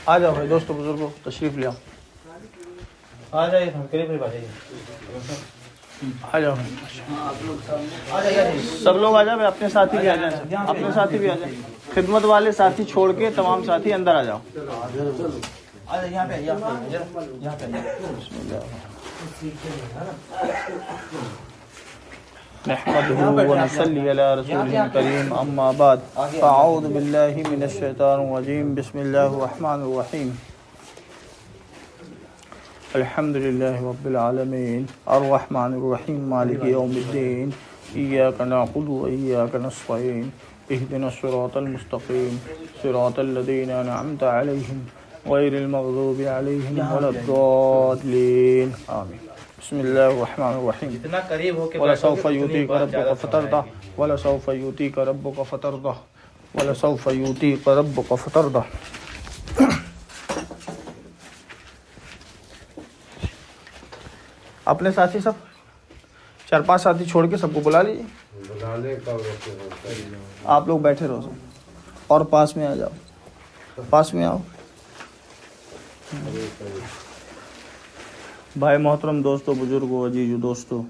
आ जाओ भाई दोस्तों बुजुर्गों, तशरीफ ले आओ। आ जाइए, हम करीब आ जाइए। आ जाओ सब लोग आ जाओ भाई, अपने साथी भी आ जाए, अपने साथी भी आ जाए। खिदमत वाले साथी छोड़ के तमाम साथी अंदर आ जाओ। यहाँ पे यहाँ पे नहमदुहु व नसल्ली अला रसूलिल करीम, अम्मा बाद, अऊज़ु बिल्लाहि मिनश शैतानिर रजीम, बिस्मिल्लाहिर रहमानिर रहीम। अल्हम्दुलिल्लाहि रब्बिल आलमीन, अर्रहमानिर रहीम, मालिकि यौमिद्दीन, इय्याका नअबुदु व इय्याका नस्तईन, इहदिनस सिरातल मुस्तकीम, सिरातल लज़ीना अनअमता अलैहिम, गैरिल मग़ज़ूबि अलैहिम वलद्दाल्लीन, आमीन। बिस्मिल्लाहिर्रहमानिर्रहीम। जितना करीब हो के वला सौफ़ा युतीका रब्बुका फतरदा, वला सौफ़ा युतीका रब्बुका फतरदा, वला सौफ़ा युतीका रब्बुका फतरदा। अपने साथी सब 4-5 साथी छोड़ के सबको बुला लीजिए। आप लोग बैठे रहो सब और पास में आ जाओ, पास में आओ। भाई मोहतरम दोस्तों, बुजुर्गों, अजीजों दोस्तों,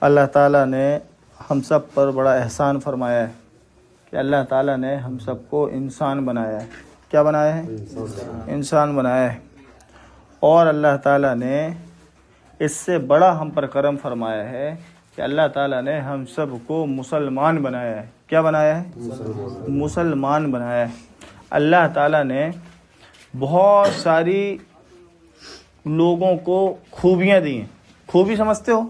अल्लाह ताला ने हम सब पर बड़ा एहसान फरमाया है कि अल्लाह ताला ने हम सबको इंसान बनाया है। क्या बनाया है? इंसान बनाया है। और अल्लाह ताला ने इससे बड़ा हम पर करम फरमाया है कि अल्लाह ताला ने हम सब को मुसलमान बनाया है। क्या बनाया है? मुसलमान बनाया है। अल्लाह ताला ने बहुत सारी लोगों को खूबियाँ दी हैं। खूबी समझते हो?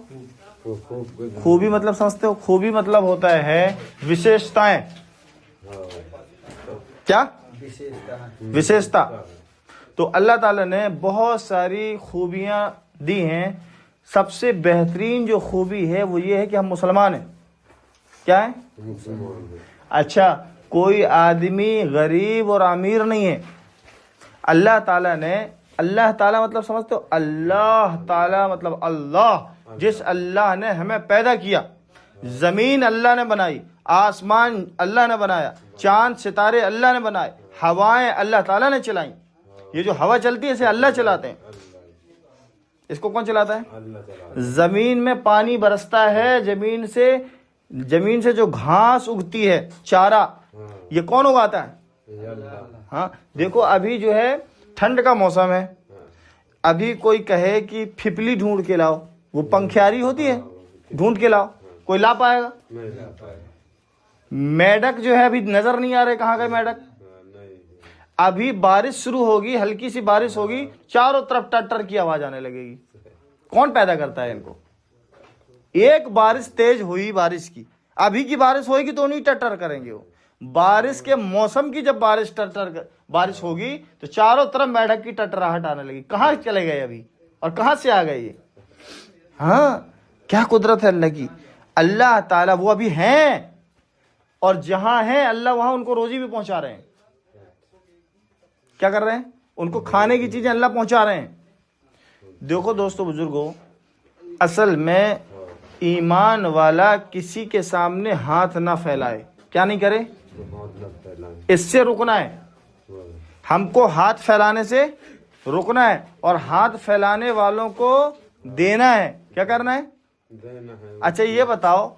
खूबी मतलब समझते हो? खूबी मतलब होता है विशेषताएं। क्या? विशेषता। तो अल्लाह ताला ने बहुत सारी खूबियाँ दी हैं। सबसे बेहतरीन जो खूबी है वो ये है कि हम मुसलमान हैं। क्या है? अच्छा, कोई आदमी गरीब और अमीर नहीं है। अल्लाह ताला ने, अल्लाह ताला मतलब समझते हो? अल्लाह ताला मतलब अल्लाह। जिस अल्लाह ने हमें पैदा किया, जमीन अल्लाह ने बनाई, आसमान अल्लाह ने बनाया, चांद सितारे अल्लाह ने बनाए, हवाएं अल्लाह ताला ने चलाई। ये जो हवा चलती है इसे अल्लाह चलाते हैं। इसको कौन चलाता है? जमीन में पानी बरसता है, जमीन से जो घास उगती है, चारा, ये कौन उगाता है? हाँ, देखो अभी जो है ठंड का मौसम है, अभी कोई कहे कि फिपली ढूंढ के लाओ, वो पंखियारी होती है, ढूंढ के लाओ, कोई ला पाएगा? मेढक जो है अभी नजर नहीं आ रहे, कहाँ गए मेढक? अभी बारिश शुरू होगी, हल्की सी बारिश होगी, चारों तरफ टटर की आवाज आने लगेगी। कौन पैदा करता है इनको? एक बारिश तेज हुई, बारिश की, अभी की बारिश होगी तो नहीं टटर करेंगे वो। बारिश के मौसम की जब बारिश होगी तो चारों तरफ मेढक की टटराहट आने लगी। कहाँ चले गए अभी और कहाँ से आ गए ये? हाँ, क्या कुदरत है अल्लाह की। अल्लाह ताला वो अभी हैं और जहां हैं अल्लाह वहां उनको रोजी भी पहुंचा रहे हैं। क्या कर रहे हैं? उनको खाने की चीजें अल्लाह पहुंचा रहे हैं। देखो दोस्तों बुजुर्गों, असल में ईमान वाला किसी के सामने हाथ ना फैलाए। क्या नहीं करे? इससे रुकना है। हमको हाथ फैलाने से रुकना है और हाथ फैलाने वालों को देना है। क्या करना है? अच्छा ये बताओ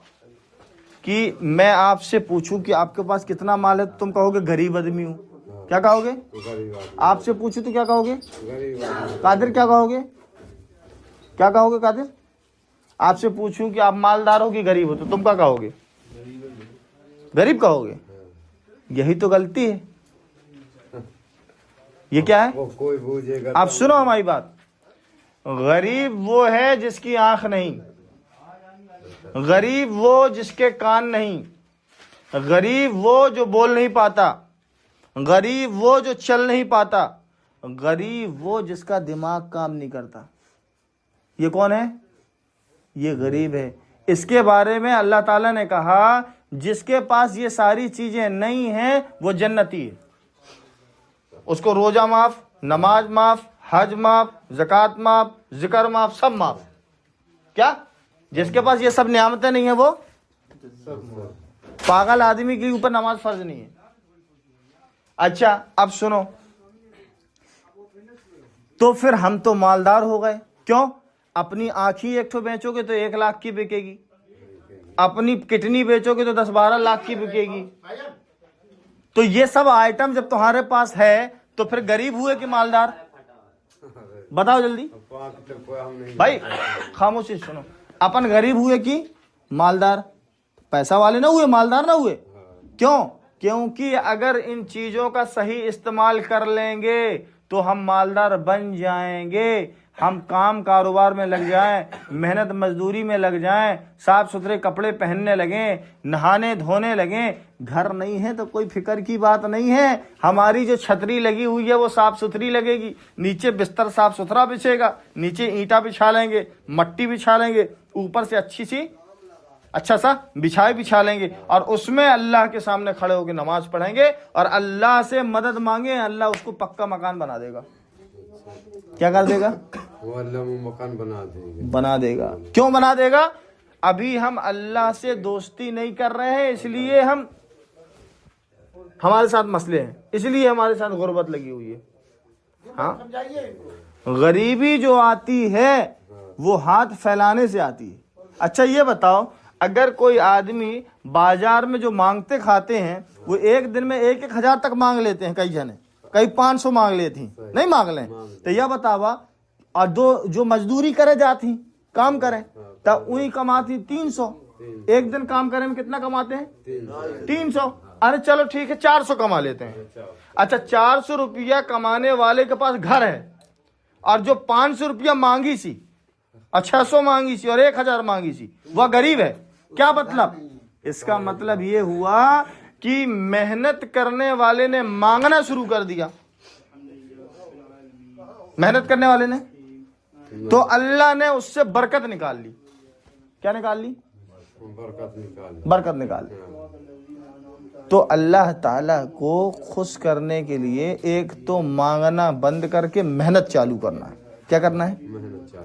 कि मैं आपसे पूछूं कि आपके पास कितना माल है, तो तुम कहोगे गरीब आदमी हूं। क्या कहोगे? आपसे पूछूं तो क्या कहोगे? कादिर क्या कहोगे? क्या कहोगे कादिर? आपसे पूछूं कि आप मालदार हो कि गरीब हो, तो तुम क्या कहोगे? गरीब कहोगे। यही तो गलती है। ये क्या है? आप सुनो हमारी बात। गरीब वो है जिसकी आंख नहीं, गरीब वो जिसके कान नहीं, गरीब वो जो बोल नहीं पाता, गरीब वो जो चल नहीं पाता, गरीब वो जिसका दिमाग काम नहीं करता। ये कौन है? ये गरीब है। इसके बारे में अल्लाह ताला ने कहा जिसके पास ये सारी चीजें नहीं हैं वो जन्नती है। उसको रोजा माफ, नमाज माफ, हज माफ, ज़कात माफ, जिक्र माफ, सब माफ। क्या? जिसके पास ये सब नियामतें नहीं है वो पागल आदमी के ऊपर नमाज फर्ज नहीं है। अच्छा अब सुनो, तो फिर हम तो मालदार हो गए। क्यों? अपनी आँख ही एक ठो बेचोगे तो 1 लाख की बिकेगी, अपनी किडनी बेचोगे तो 10-12 लाख की बिकेगी। तो ये सब आइटम जब तुम्हारे पास है तो फिर गरीब हुए कि मालदार? बताओ जल्दी भाई, खामोशी सुनो। अपन गरीब हुए कि मालदार? पैसा वाले ना हुए, मालदार ना हुए। क्यों? क्योंकि अगर इन चीजों का सही इस्तेमाल कर लेंगे तो हम मालदार बन जाएंगे। हम काम कारोबार में लग जाएं, मेहनत मजदूरी में लग जाएं, साफ सुथरे कपड़े पहनने लगें, नहाने धोने लगें। घर नहीं है तो कोई फिक्र की बात नहीं है। हमारी जो छतरी लगी हुई है वो साफ सुथरी लगेगी, नीचे बिस्तर साफ सुथरा बिछेगा, नीचे ईंटा बिछा लेंगे, मट्टी बिछा लेंगे, ऊपर से अच्छा सा बिछा लेंगे और उसमें अल्लाह के सामने खड़े होकर नमाज पढ़ेंगे और अल्लाह से मदद मांगे, अल्लाह उसको पक्का मकान बना देगा। क्या कर देगा? वो अल्लाह मकान बना देगा। क्यों बना देगा? अभी हम अल्लाह से दोस्ती नहीं कर रहे हैं, इसलिए हमारे साथ मसले हैं, इसलिए हमारे साथ गुर्बत लगी हुई है। हाँ, गरीबी जो आती है वो हाथ फैलाने से आती है। अच्छा ये बताओ, अगर कोई आदमी बाजार में जो मांगते खाते हैं वो एक दिन में 1-1 हजार तक मांग लेते हैं, कई जने, कई 500 मांग लेती, नहीं मांग लें, तो यह बतावा, और जो मजदूरी करे जाती, काम करें, तब वही कमाती 300। एक दिन काम करने में कितना कमाते हैं? 300। अरे चलो ठीक है, 400 कमा लेते हैं। अच्छा, 400 रुपया कमाने वाले के पास घर है और जो 500 रुपया मांगी सी और 600 मांगी सी और 1000 मांगी सी, वह गरीब है। क्या मतलब? इसका मतलब ये हुआ कि मेहनत करने वाले ने मांगना शुरू कर दिया। मेहनत करने वाले ने, तो अल्लाह ने उससे बरकत निकाल ली। क्या निकाल ली? बरकत निकाल ली। तो अल्लाह ताला को खुश करने के लिए एक तो मांगना बंद करके मेहनत चालू करना है। क्या करना है?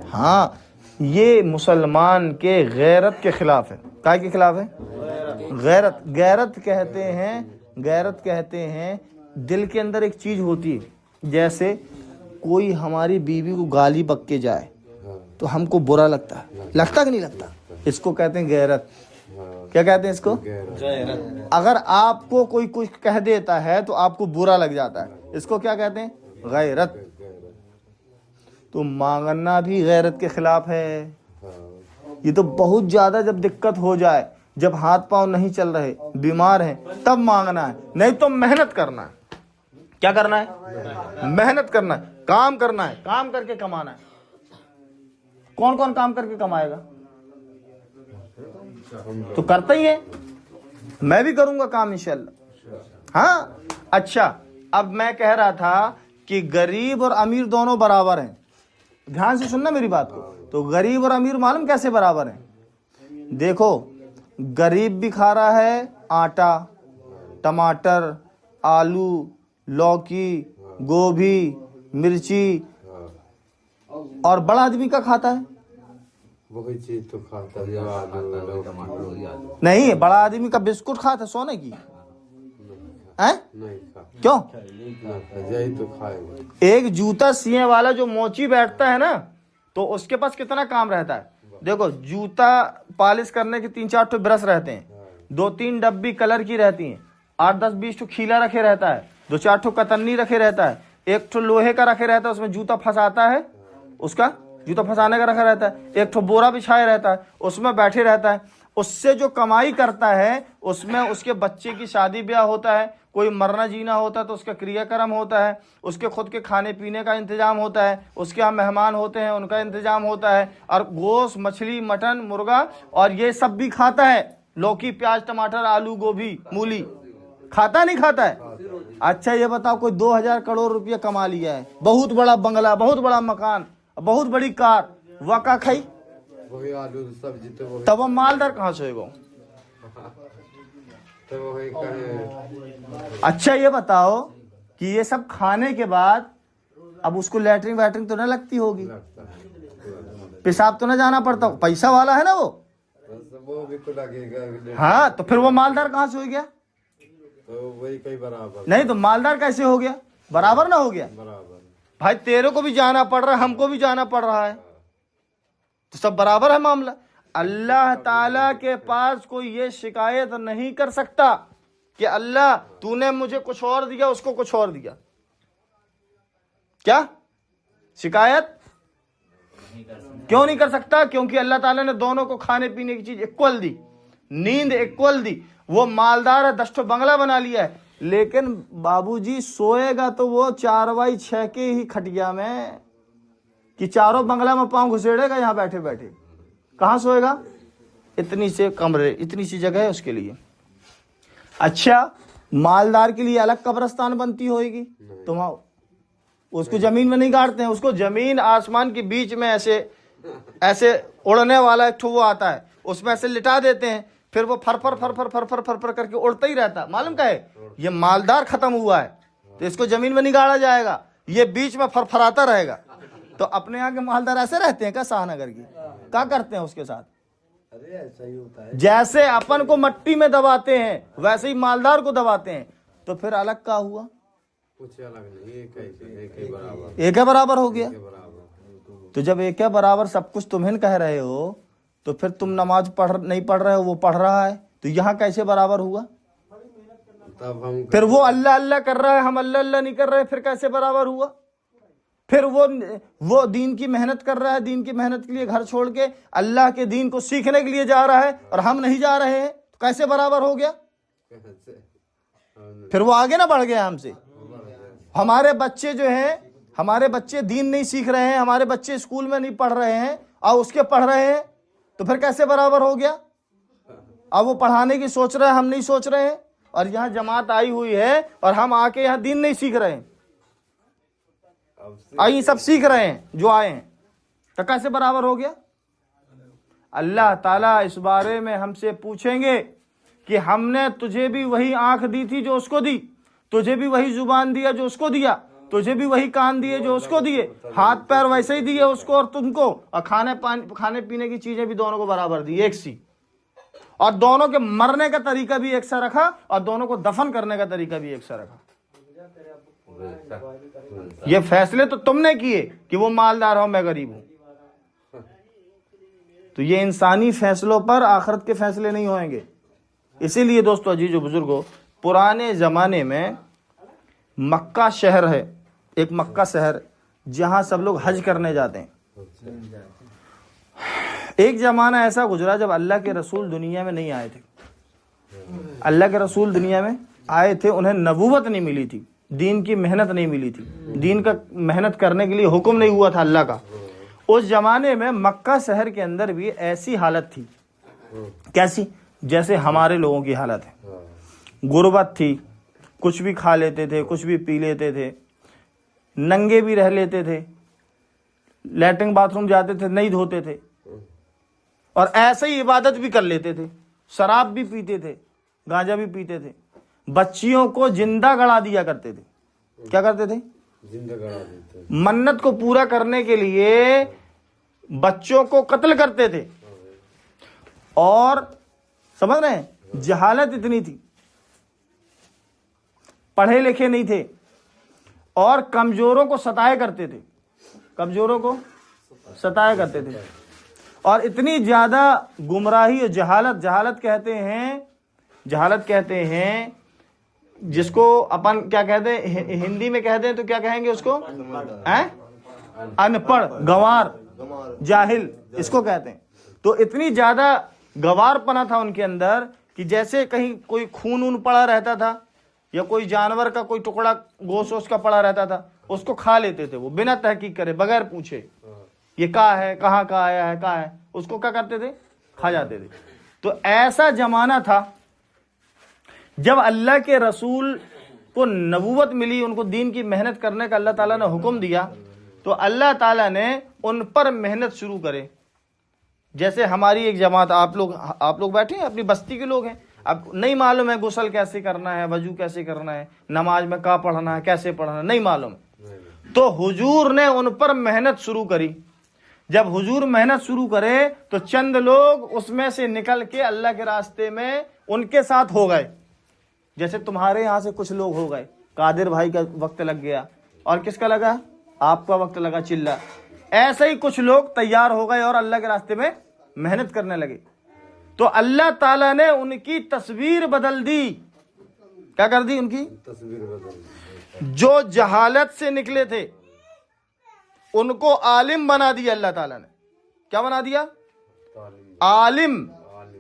हाँ, ये मुसलमान के गैरत के खिलाफ है। क्या के खिलाफ है? गैरत कहते हैं दिल के अंदर एक चीज होती है। जैसे कोई हमारी बीवी को गाली बक के जाए तो हमको बुरा लगता है, लगता कि नहीं लगता? इसको कहते हैं गैरत। क्या कहते हैं इसको? गैरत। अगर आपको कोई कुछ कह देता है तो आपको बुरा लग जाता है, इसको क्या कहते हैं? गैरत। तो मांगना भी गैरत के खिलाफ है। ये तो बहुत ज्यादा जब दिक्कत हो जाए, जब हाथ पांव नहीं चल रहे, बीमार हैं, तब मांगना है, नहीं तो मेहनत करना है। क्या करना है? मेहनत करना है, काम करना है, काम करके कमाना है। कौन कौन काम करके कमाएगा? तो करता ही है, मैं भी करूंगा काम इंशाल्लाह। हाँ, अच्छा, अब मैं कह रहा था कि गरीब और अमीर दोनों बराबर हैं। ध्यान से सुनना मेरी बात को। तो गरीब और अमीर मालूम कैसे बराबर हैं? देखो, गरीब भी खा रहा है आटा, टमाटर, आलू, लौकी, गोभी, मिर्ची, और बड़ा आदमी का खाता है? वही चीज तो खाता है। नहीं, बड़ा आदमी का बिस्कुट खाता है सोने की है? नहीं खा। क्यों? यही तो खाएगा। एक जूता सिए वाला जो मोची बैठता है ना, तो उसके पास कितना काम रहता है? देखो, जूता पॉलिश करने के 3-4 ठो ब्रश रहते हैं, 2-3 डब्बी कलर की रहती हैं, 8-10-20 ठो खीला रखे रहता है, 2-4 ठो कतन्नी रखे रहता है, 1 ठो लोहे का रखे रहता है, उसमें जूता फंसाता है, उसका जूता फंसाने का रखा रहता है, 1 ठो बोरा बिछाया रहता है, उसमें बैठे रहता है। उससे जो कमाई करता है उसमें उसके बच्चे की शादी ब्याह होता है, कोई मरना जीना होता है तो उसका क्रियाक्रम होता है, उसके खुद के खाने पीने का इंतजाम होता है, उसके यहाँ मेहमान होते हैं उनका इंतजाम होता है, और गोश्त, मछली, मटन, मुर्गा और ये सब भी खाता है। लौकी, प्याज, टमाटर, आलू, गोभी, मूली खाता नहीं खाता है? अच्छा ये बताओ, कोई 2000 करोड़ रुपया कमा लिया है, बहुत बड़ा बंगला, बहुत बड़ा मकान, बहुत बड़ी कार, वाका खाई, वही आलू सब्जी, तो वही, तब वो मालदार कहाँ से होगा? तो वही कहे। अच्छा ये बताओ कि ये सब खाने के बाद अब उसको लैटरिन वैटरिन तो न लगती होगी, पेशाब तो न जाना पड़ता, पैसा वाला है ना वो भी तो लगेगा। हाँ, तो फिर वो मालदार कहाँ से हो गया? तो वही कई बराबर नहीं तो मालदार कैसे हो गया? बराबर ना हो गया? बराबर भाई तेरे को भी जाना पड़ रहा है, हमको भी जाना पड़ रहा है, तो सब बराबर है मामला। अल्लाह ताला के पास कोई ये शिकायत नहीं कर सकता कि अल्लाह तूने मुझे कुछ और दिया, उसको कुछ और दिया। क्या शिकायत क्यों नहीं कर सकता? क्योंकि अल्लाह ताला ने दोनों को खाने पीने की चीज इक्वल दी, नींद इक्वल दी। वो मालदार है, 10 ठो बंगला बना लिया है, लेकिन बाबूजी सोएगा तो वो 4x6 के ही खटिया में, कि चारों बंगला में पांव घुसेड़ेगा यहाँ बैठे बैठे? कहाँ सोएगा? इतनी से कमरे, इतनी सी जगह है उसके लिए। अच्छा, मालदार के लिए अलग कब्रिस्तान बनती होगी, तो वहां उसको जमीन में नहीं गाड़ते हैं, उसको जमीन आसमान के बीच में ऐसे उड़ने वाला एक ठो वो आता है, उसमें ऐसे लिटा देते हैं, फिर वो फर फर फर फर फर फर फर फर करके उड़ता ही रहता। मालूम क्या है? ये मालदार खत्म हुआ है तो इसको जमीन में नहीं गाड़ा जाएगा, ये बीच में फरफराता रहेगा। तो अपने यहाँ के मालदार ऐसे रहते हैं क्या? शाहनगर की क्या करते हैं उसके साथ? अरे ऐसा ही होता है। जैसे अपन को मट्टी में दबाते हैं वैसे ही मालदार को दबाते हैं। तो फिर अलग क्या हुआ? कुछ अलग नहीं, एक ही बराबर, एक है बराबर हो गया। बराबर। तो जब एक है बराबर सब कुछ तुम्हें कह रहे हो, तो फिर तुम नमाज नहीं पढ़ रहे हो, वो पढ़ रहा है, तो यहाँ कैसे बराबर हुआ? तब हम फिर वो अल्लाह अल्लाह कर रहा है, हम अल्लाह अल्लाह नहीं कर रहे, फिर कैसे बराबर हुआ? फिर वो दीन की मेहनत कर रहा है, दीन की मेहनत के लिए घर छोड़ के अल्लाह के दीन को सीखने के लिए जा रहा है, और हम नहीं जा रहे हैं, तो कैसे बराबर हो गया? फिर वो आगे ना बढ़ गया हमसे। हमारे बच्चे जो हैं, हमारे बच्चे दीन नहीं सीख रहे हैं, हमारे बच्चे स्कूल में नहीं पढ़ रहे हैं और उसके पढ़ रहे हैं, तो फिर कैसे बराबर हो गया? अब वो पढ़ाने की सोच रहे हैं, हम नहीं सोच रहे हैं, और यहाँ जमात आई हुई है और हम आके यहाँ दीन नहीं सीख रहे हैं, आई सब सीख रहे हैं जो आए हैं, तो कैसे बराबर हो गया? अल्लाह ताला इस बारे में हमसे पूछेंगे कि हमने तुझे भी वही आंख दी थी जो उसको दी, तुझे भी वही जुबान दिया जो उसको दिया, तुझे भी वही कान दिए जो उसको दिए, हाथ पैर वैसे ही दिए उसको और तुमको, और खाने पीने की चीजें भी दोनों को बराबर दी, एक सी, और दोनों के मरने का तरीका भी एक सा रखा, और दोनों को दफन करने का तरीका भी एक सा रखा। ये फैसले तो तुमने किए कि वो मालदार हो, मैं गरीब हूं। तो ये इंसानी फैसलों पर आखिरत के फैसले नहीं होंगे। इसीलिए दोस्तों, अजीजो बुजुर्गों, पुराने जमाने में मक्का शहर है, एक मक्का शहर जहां सब लोग हज करने जाते हैं। एक जमाना ऐसा गुजरा जब अल्लाह के रसूल दुनिया में नहीं आए थे। अल्लाह के रसूल दुनिया में आए थे, उन्हें नबूवत नहीं मिली थी, दीन की मेहनत नहीं मिली थी, दीन का मेहनत करने के लिए हुक्म नहीं हुआ था अल्लाह का। उस जमाने में मक्का शहर के अंदर भी ऐसी हालत थी। कैसी? जैसे हमारे लोगों की हालत है, गुर्बत थी, कुछ भी खा लेते थे, कुछ भी पी लेते थे, नंगे भी रह लेते थे, लैट्रिन बाथरूम जाते थे नहीं धोते थे, और ऐसे ही इबादत भी कर लेते थे, शराब भी पीते थे, गांजा भी पीते थे, बच्चियों को जिंदा गड़ा दिया करते थे। क्या करते थे? जिंदा गड़ा देते। मन्नत को पूरा करने के लिए बच्चों को कत्ल करते थे। और समझ रहे हैं, जहालत इतनी थी, पढ़े लिखे नहीं थे, और कमजोरों को सताया करते थे, कमजोरों को सताया करते थे। और इतनी ज्यादा गुमराही और जहालत कहते हैं जिसको अपन क्या कहते हैं, हिंदी में कहते हैं तो क्या कहेंगे उसको? अनपढ़, गंवार, जाहिल, इसको कहते हैं। तो इतनी ज्यादा गंवारपना था उनके अंदर कि जैसे कहीं कोई खून ऊन पड़ा रहता था, या कोई जानवर का कोई टुकड़ा गोश्त उसका पड़ा रहता था, उसको खा लेते थे वो, बिना तहकीक करे, बगैर पूछे ये कहाँ है, कहाँ का आया है, कहाँ है, उसको क्या करते थे? खा जाते थे। तो ऐसा जमाना था जब अल्लाह के रसूल को नबूवत मिली, उनको दीन की मेहनत करने का अल्लाह ताला ने हुक्म दिया, तो अल्लाह ताला ने उन पर मेहनत शुरू करे। जैसे हमारी एक जमात, आप लोग बैठे हैं, अपनी बस्ती के लोग हैं, अब नहीं मालूम है गुस्ल कैसे करना है, वजू कैसे करना है, नमाज में क्या पढ़ना है, कैसे पढ़ना है, नहीं मालूम। तो हुजूर ने उन पर मेहनत शुरू करी। जब हुजूर मेहनत शुरू करे तो चंद लोग उसमें से निकल के अल्लाह के रास्ते में उनके साथ हो गए। जैसे तुम्हारे यहाँ से कुछ लोग हो गए, कादिर भाई का वक्त लग गया और किसका लगा, आपका वक्त लगा चिल्ला, ऐसे ही कुछ लोग तैयार हो गए और अल्लाह के रास्ते में मेहनत करने लगे। तो अल्लाह ताला ने उनकी तस्वीर बदल दी। क्या कर दी उनकी? तस्वीर बदल। जो जहालत से निकले थे उनको आलिम बना दिया अल्लाह ताला ने। क्या बना दिया? तालीम। आलिम।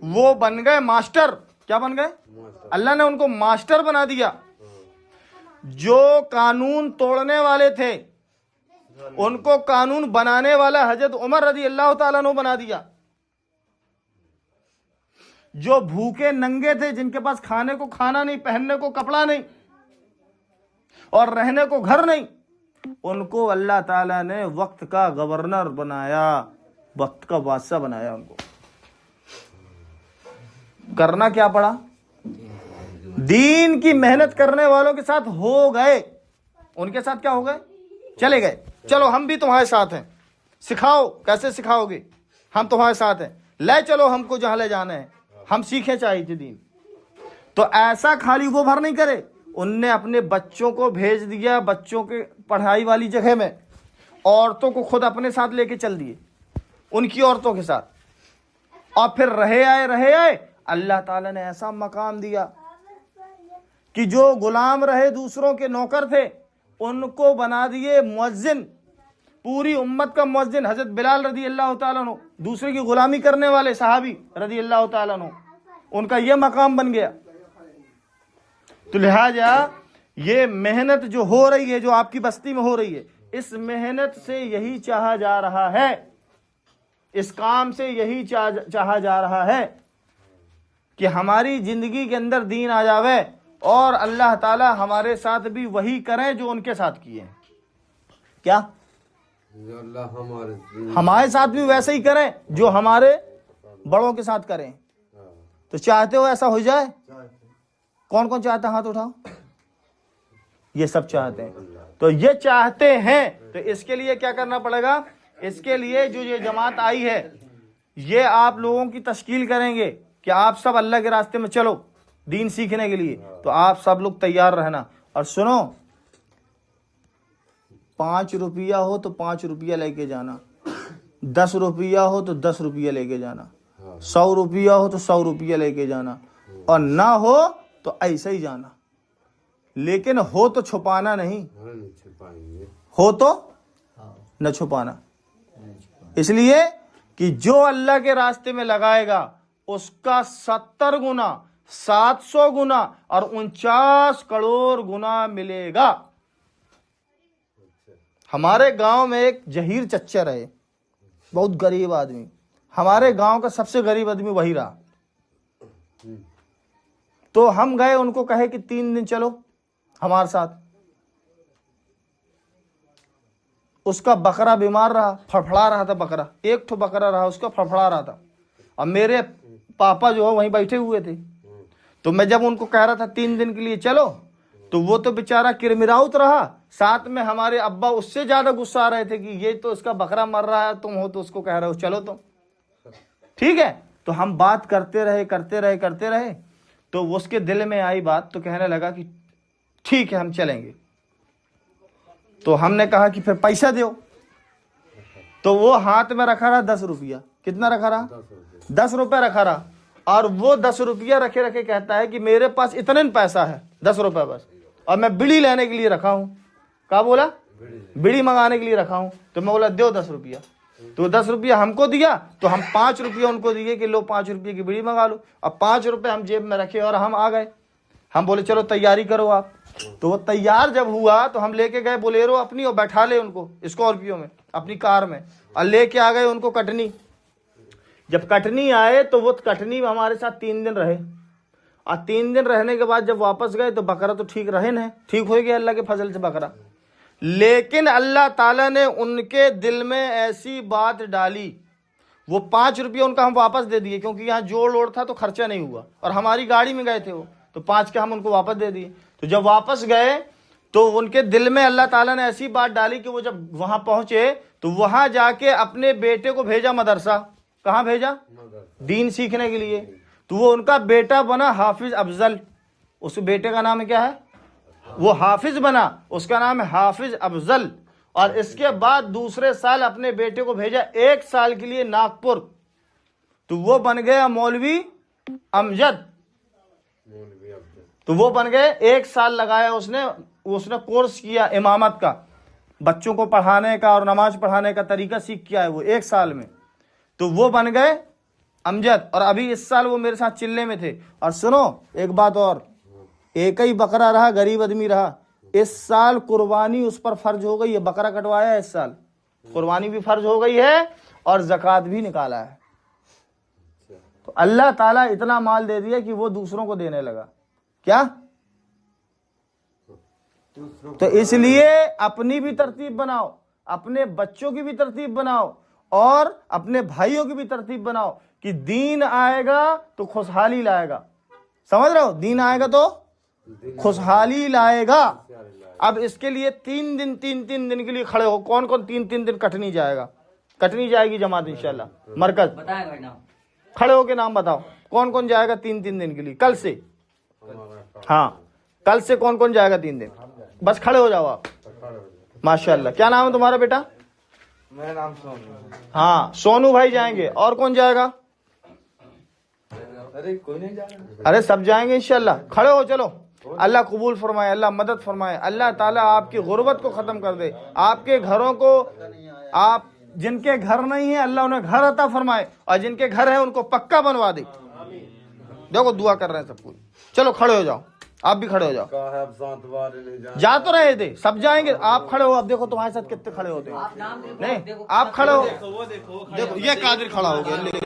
वो बन गए मास्टर। क्या बन गए? मास्टर। अल्लाह ने उनको मास्टर बना दिया। जो कानून तोड़ने वाले थे उनको कानून बनाने वाला हजरत उमर रजी अल्लाह ताला अन्हु बना दिया। जो भूखे नंगे थे, जिनके पास खाने को खाना नहीं, पहनने को कपड़ा नहीं और रहने को घर नहीं, उनको अल्लाह ताला ने वक्त का गवर्नर बनाया, वक्त का बादशाह बनाया। उनको करना क्या पड़ा? दीन की मेहनत करने वालों के साथ हो गए। उनके साथ क्या हो गए? चले गए। चलो हम भी तुम्हारे साथ हैं, सिखाओ। कैसे सिखाओगे? हम तुम्हारे साथ हैं, ले चलो हमको जहां ले जाना है, हम सीखे चाहिए दीन। तो ऐसा खाली वो भर नहीं करे, उनने अपने बच्चों को भेज दिया बच्चों के पढ़ाई वाली जगह में, औरतों को खुद अपने साथ लेके चल दिए, उनकी औरतों के साथ, और फिर रहे आए अल्लाह ताला ने ऐसा मकाम दिया कि जो गुलाम रहे, दूसरों के नौकर थे, उनको बना दिए मुअज्जिन, पूरी उम्मत का मुअज्जिन। हजरत बिलाल रदी अल्लाह ताला अन्हु, दूसरे की गुलामी करने वाले सहाबी रदी अल्लाह ताला अन्हु, उनका यह मकाम बन गया। तो लिहाजा ये मेहनत जो हो रही है, जो आपकी बस्ती में हो रही है, इस मेहनत से यही चाहा जा रहा है, इस काम से यही चाहा जा रहा है कि हमारी जिंदगी के अंदर दीन आ जावे और अल्लाह ताला हमारे साथ भी वही करें जो उनके साथ किए हैं। क्या? जो अल्लाह हमारे साथ भी वैसे ही करें जो हमारे बड़ों के साथ करें। तो चाहते हो ऐसा हो जाए? कौन कौन चाहता है? हाथ उठाओ। ये सब चाहते हैं। तो ये चाहते हैं, तो इसके लिए क्या करना पड़ेगा? इसके लिए जो ये जमात आई है, ये आप लोगों की तश्कील करेंगे कि आप सब अल्लाह के रास्ते में चलो दीन सीखने के लिए। तो आप सब लोग तैयार रहना। और सुनो, 5 रुपया हो तो 5 रुपया लेके जाना, 10 रुपया हो तो 10 रुपया लेके जाना, 100 रुपया हो तो 100 रुपया लेके जाना, और ना हो तो ऐसे ही जाना। लेकिन हो तो छुपाना नहीं, छुपाएंगे, हो तो न छुपाना। इसलिए कि जो अल्लाह के रास्ते में लगाएगा उसका 70 गुना, 700 गुना और 49 करोड़ गुना मिलेगा। हमारे गांव में एक जहीर चच्चर है, बहुत गरीब आदमी, हमारे गांव का सबसे गरीब आदमी वही रहा। तो हम गए, उनको कहे कि 3 दिन चलो हमारे साथ। उसका बकरा बीमार रहा, फड़फड़ा रहा था बकरा, एक तो बकरा रहा उसका, फड़फड़ा रहा था। अब मेरे पापा जो है वहीं बैठे हुए थे, तो मैं जब उनको कह रहा था 3 दिन के लिए चलो, तो वो तो बेचारा किरमिराउत रहा। साथ में हमारे अब्बा उससे ज्यादा गुस्सा आ रहे थे कि ये तो इसका बकरा मर रहा है, तुम हो तो उसको कह रहे हो चलो तुम। ठीक है, तो हम बात करते रहे, तो उसके दिल में आई बात, तो कहने लगा कि ठीक है हम चलेंगे। तो हमने कहा कि फिर पैसा दो। तो वो हाथ में रखा रहा 10 रुपया। कितना रखा रहा? 10 रुपया रखा रहा। और वो 10 रुपया रखे रखे कहता है कि मेरे पास इतने पैसा है, 10 रुपया बस, और मैं बीड़ी लेने के लिए रखा हूँ। क्या बोला? बीड़ी मंगाने के लिए रखा हूँ। तो मैं बोला दो 10 रुपया। तो 10 रुपया हमको दिया, तो हम 5 रुपया उनको दिए कि लो 5 रुपये की बीड़ी मंगा लो। अब 5 रुपये हम जेब में रखे और हम आ गए। हम बोले चलो तैयारी करो आप। तो वो तैयार जब हुआ तो हम लेके गए बोलेरो अपनी और बैठा ले उनको स्कॉर्पियो में, अपनी कार में, और लेके आ गए उनको कटनी। जब कटनी आए तो वो कटनी में हमारे साथ 3 दिन रहे, और 3 दिन रहने के बाद जब वापस गए तो बकरा तो ठीक रहे न, ठीक हो गया अल्लाह के फजल से बकरा। लेकिन अल्लाह ताला ने उनके दिल में ऐसी बात डाली, वो 5 रुपये उनका हम वापस दे दिए, क्योंकि यहाँ जोड़ ओड़ था तो खर्चा नहीं हुआ, और हमारी गाड़ी में गए थे वो, तो 5 के हम उनको वापस दे दिए। तो जब वापस गए तो उनके दिल में अल्लाह ताला ने ऐसी बात डाली कि वो जब वहां पहुंचे तो वहां जाके अपने बेटे को भेजा मदरसा। कहाँ भेजा? दीन सीखने के लिए। तो वो उनका बेटा बना हाफिज अफजल। उस बेटे का नाम क्या है, वो हाफिज बना, उसका नाम है हाफिज अफजल। और इसके बाद दूसरे साल अपने बेटे को भेजा 1 साल के लिए नागपुर, तो वो बन गया मौलवी अमजद। मौलवी अब्दुल। तो वो बन गए, 1 साल लगाया उसने कोर्स किया इमामत का, बच्चों को पढ़ाने का और नमाज पढ़ाने का तरीका सीख किया है वो 1 साल में। तो वो बन गए अमजद। और अभी इस साल वो मेरे साथ चिल्ले में थे। और सुनो एक बात और, एक ही बकरा रहा, गरीब आदमी रहा, इस साल कुर्बानी उस पर फर्ज हो गई है, बकरा कटवाया है इस साल, कुर्बानी भी फर्ज हो गई है और ज़कात भी निकाला है। तो अल्लाह ताला इतना माल दे दिया कि वो दूसरों को देने लगा। क्या? तो इसलिए अपनी भी तरतीब बनाओ, अपने बच्चों की भी तरतीब बनाओ और अपने भाइयों की भी तरतीब बनाओ कि दीन आएगा तो खुशहाली लाएगा। समझ रहे हो? दीन आएगा तो खुशहाली लाएगा। अब इसके लिए 3 दिन के लिए खड़े हो। कौन कौन 3 दिन कटनी जाएगा? कटनी जाएगी जमात इंशाल्लाह मरकज। बताएं भाई नाम। खड़े होके नाम बताओ कौन कौन जाएगा 3 दिन के लिए, कल से। हाँ, कल से कौन कौन जाएगा 3 दिन? बस खड़े हो जाओ आप। माशाल्लाह। क्या नाम है तुम्हारा बेटा? मेरा नाम सोनू। हाँ, सोनू भाई जाएंगे। और कौन जाएगा? अरे कोई नहीं जा रहा। अरे सब जाएंगे इंशाल्लाह। खड़े हो, चलो। अल्लाह कबूल फरमाए, अल्लाह मदद फरमाए, अल्लाह ताला आपकी गुर्बत को खत्म कर दे, आपके घरों को, आप जिनके घर नहीं है अल्लाह उन्हें घर अता फरमाए और जिनके घर है उनको पक्का बनवा दे। देखो दुआ कर रहे हैं सब कुछ। चलो खड़े हो जाओ, आप भी खड़े हो जाओ। जा तो रहे थे, सब जाएंगे, आप खड़े हो। अब देखो तुम्हारे साथ कितने खड़े होते हैं। नहीं, आप खड़े हो। देखो ये कादिर खड़ा हो गया।